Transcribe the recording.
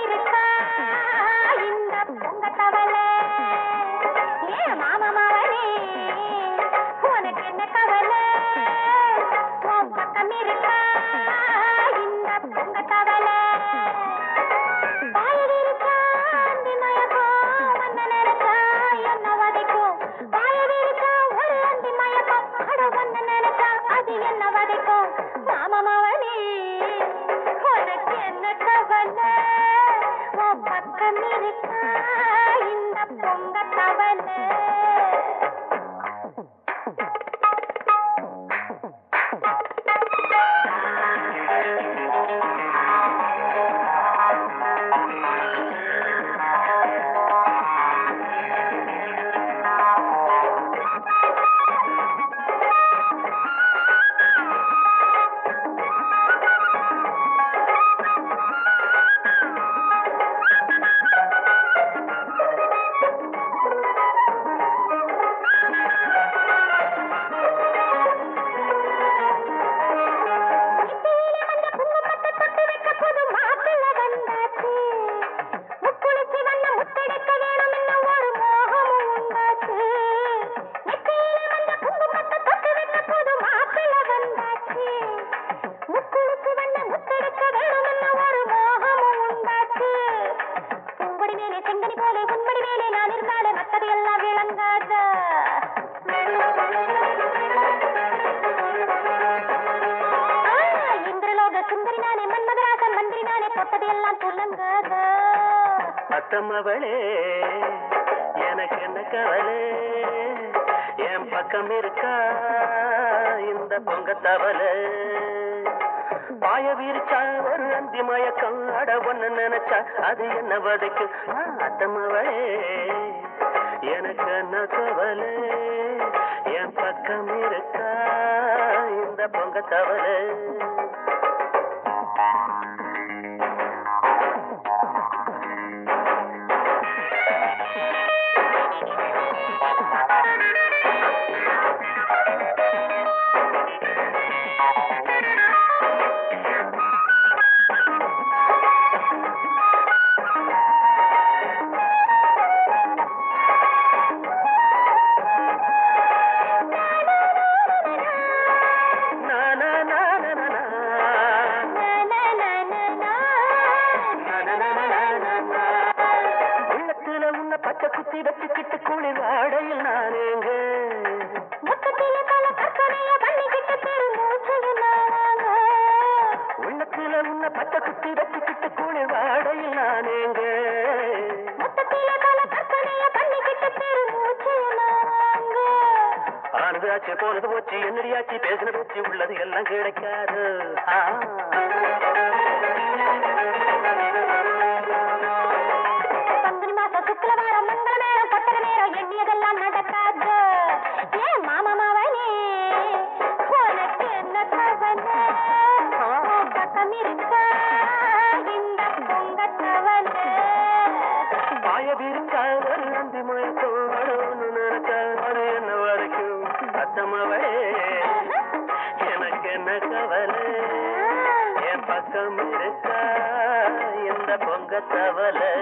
இருக்கா இந்த பொங்க தவளை ஏன் மாமமாவனே உனக்கு என்ன கவலை உன் பக்கம் இருக்கா இந்த பொங்க தவளை வாயவிருக்கா அந்தி மயக்கம் வந்த நினைச்சா என்ன வதைக்கும் வாயவிருக்கா ஒரு அந்தி மயக்கம் அட வந்த நினைச்சா அது என்ன வதைக்கும் மாமமாவனே உனக்கு என்ன கவலை உன் பக்கம் இருக்கா இந்த பொங்க தவளை அத்தம்மவளே எனக்கு என்ன கவலை என் பக்கம் இருக்கா இந்த பொங்க தவளை பாய விரிச்சா ஒரு அந்தி மயக்கம் அட ஒன்னு நினைச்சா அது என்ன வதைக்கும் அத்தம்மவளே எனக்கு என்ன கவலை என் பக்கம் இருக்கா இந்த பொங்க தவளை பச்சை குத்தி வச்சுக்கிட்டு குளிர் ஆடையில் நானேங்க உள்ளத்துல உன்ன பச்சை குத்தி வச்சுக்கிட்டு குளிர் ஆடையில் நானேங்க ஆனது ஆச்சு போனது போச்சு என்னடியாச்சு பேசின போச்சு உள்ளது எல்லாம் கிடைக்காது எண்ணியதெல்லாம் நடக்காது ஏன் மாமமாவனே உனக்கு என்ன கவலை பக்கம் இருக்கா இந்த பொங்க தவளை பாயவிருக்கா ஒரு நந்தி மயத்தோடு ஒன்று நினைச்சா அது என்ன வரைக்கும் அத்தமவளே எனக்கு என்ன கவலை என் பக்கம் இருக்கா இந்த பொங்க தவளை